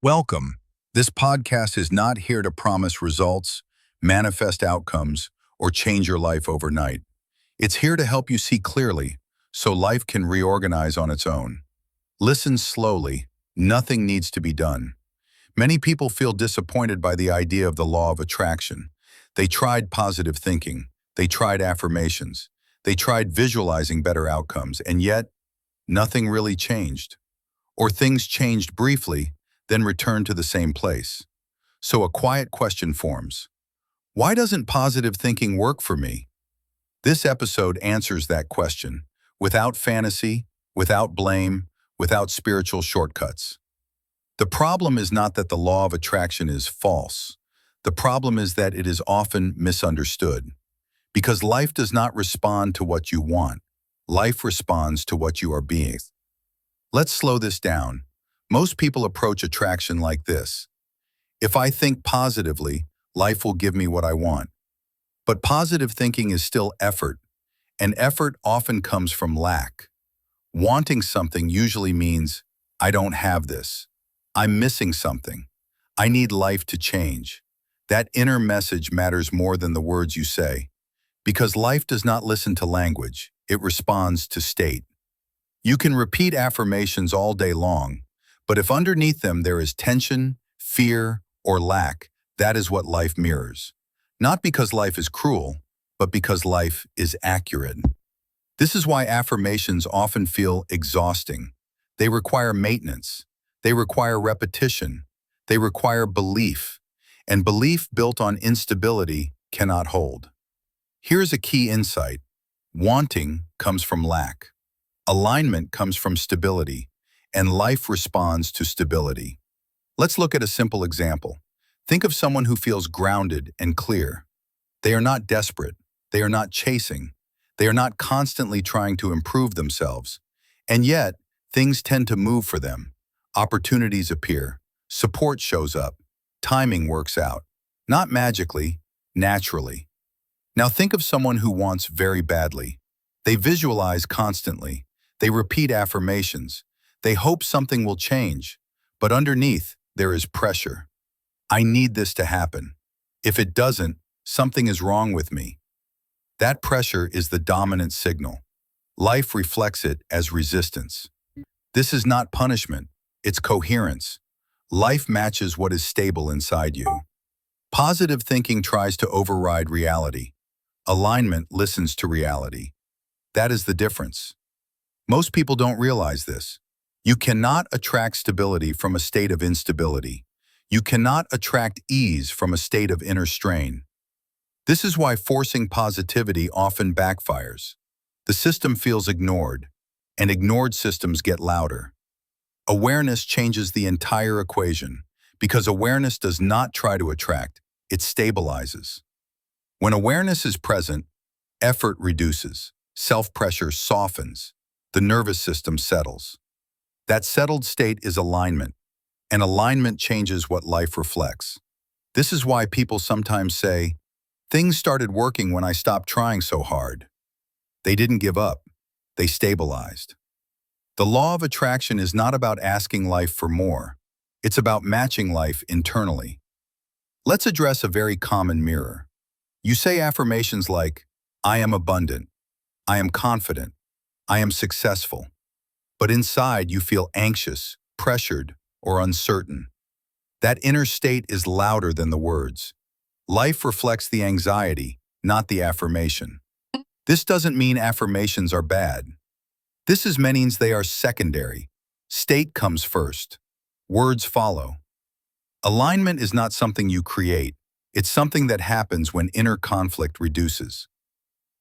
Welcome. This podcast is not here to promise results, manifest outcomes, or change your life overnight. It's here to help you see clearly so life can reorganize on its own. Listen slowly. Nothing needs to be done. Many people feel disappointed by the idea of the law of attraction. They tried positive thinking. They tried affirmations. They tried visualizing better outcomes, and yet nothing really changed. Or things changed briefly, then return to the same place. So a quiet question forms. Why doesn't positive thinking work for me? This episode answers that question, without fantasy, without blame, without spiritual shortcuts. The problem is not that the law of attraction is false. The problem is that it is often misunderstood. Because life does not respond to what you want. Life responds to what you are being. Let's slow this down. Most people approach attraction like this. If I think positively, life will give me what I want. But positive thinking is still effort, and effort often comes from lack. Wanting something usually means, I don't have this. I'm missing something. I need life to change. That inner message matters more than the words you say. Because life does not listen to language, it responds to state. You can repeat affirmations all day long, but if underneath them there is tension, fear, or lack, that is what life mirrors. Not because life is cruel, but because life is accurate. This is why affirmations often feel exhausting. They require maintenance. They require repetition. They require belief. And belief built on instability cannot hold. Here's a key insight. Wanting comes from lack. Alignment comes from stability. And life responds to stability. Let's look at a simple example. Think of someone who feels grounded and clear. They are not desperate. They are not chasing. They are not constantly trying to improve themselves. And yet, things tend to move for them. Opportunities appear. Support shows up. Timing works out. Not magically, naturally. Now think of someone who wants very badly. They visualize constantly. They repeat affirmations. They hope something will change, but underneath, there is pressure. I need this to happen. If it doesn't, something is wrong with me. That pressure is the dominant signal. Life reflects it as resistance. This is not punishment, it's coherence. Life matches what is stable inside you. Positive thinking tries to override reality. Alignment listens to reality. That is the difference. Most people don't realize this. You cannot attract stability from a state of instability. You cannot attract ease from a state of inner strain. This is why forcing positivity often backfires. The system feels ignored, and ignored systems get louder. Awareness changes the entire equation, because awareness does not try to attract, it stabilizes. When awareness is present, effort reduces, self-pressure softens, the nervous system settles. That settled state is alignment, and alignment changes what life reflects. This is why people sometimes say, things started working when I stopped trying so hard. They didn't give up, they stabilized. The law of attraction is not about asking life for more. It's about matching life internally. Let's address a very common mirror. You say affirmations like, I am abundant, I am confident, I am successful. But inside you feel anxious, pressured, or uncertain. That inner state is louder than the words. Life reflects the anxiety, not the affirmation. This doesn't mean affirmations are bad. This means they are secondary. State comes first. Words follow. Alignment is not something you create. It's something that happens when inner conflict reduces.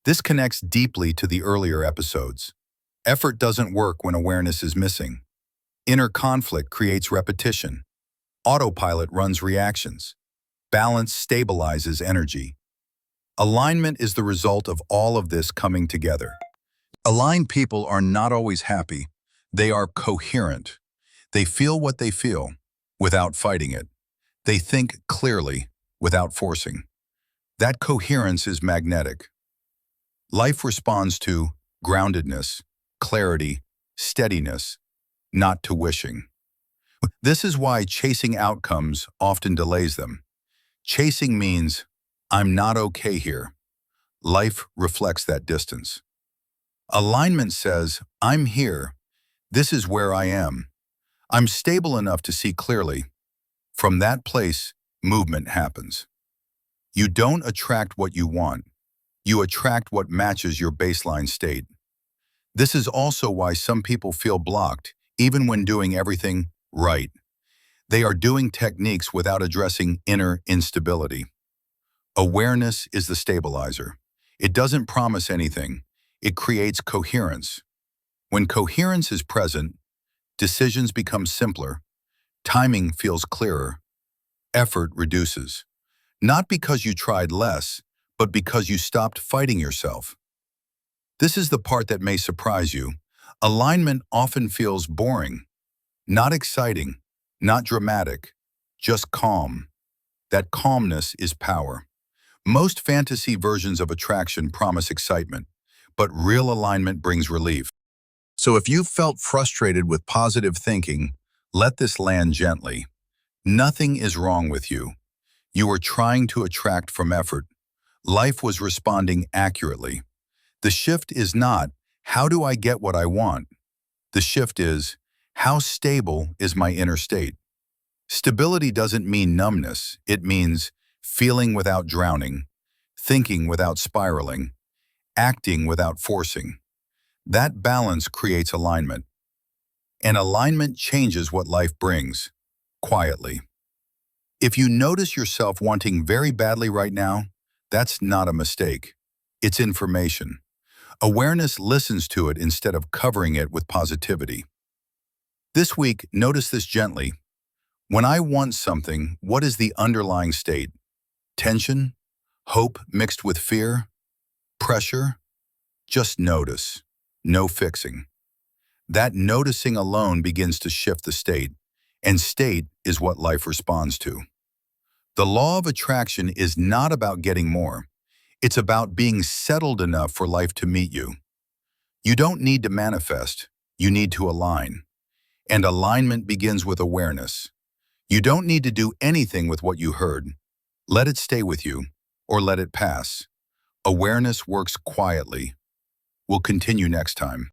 This connects deeply to the earlier episodes. Effort doesn't work when awareness is missing. Inner conflict creates repetition. Autopilot runs reactions. Balance stabilizes energy. Alignment is the result of all of this coming together. Aligned people are not always happy. They are coherent. They feel what they feel without fighting it. They think clearly without forcing. That coherence is magnetic. Life responds to groundedness, clarity, steadiness, not to wishing. This is why chasing outcomes often delays them. Chasing means, I'm not okay here. Life reflects that distance. Alignment says, I'm here. This is where I am. I'm stable enough to see clearly. From that place, movement happens. You don't attract what you want. You attract what matches your baseline state. This is also why some people feel blocked, even when doing everything right. They are doing techniques without addressing inner instability. Awareness is the stabilizer. It doesn't promise anything. It creates coherence. When coherence is present, decisions become simpler, timing feels clearer, effort reduces. Not because you tried less, but because you stopped fighting yourself. This is the part that may surprise you. Alignment often feels boring, not exciting, not dramatic, just calm. That calmness is power. Most fantasy versions of attraction promise excitement, but real alignment brings relief. So if you've felt frustrated with positive thinking, let this land gently. Nothing is wrong with you. You are trying to attract from effort. Life was responding accurately. The shift is not, how do I get what I want? The shift is, how stable is my inner state? Stability doesn't mean numbness. It means feeling without drowning, thinking without spiraling, acting without forcing. That balance creates alignment. And alignment changes what life brings, quietly. If you notice yourself wanting very badly right now, that's not a mistake. It's information. Awareness listens to it instead of covering it with positivity. This week, notice this gently. When I want something, what is the underlying state? Tension? Hope mixed with fear? Pressure? Just notice. No fixing. That noticing alone begins to shift the state, and state is what life responds to. The law of attraction is not about getting more. It's about being settled enough for life to meet you. You don't need to manifest. You need to align. And alignment begins with awareness. You don't need to do anything with what you heard. Let it stay with you, or let it pass. Awareness works quietly. We'll continue next time.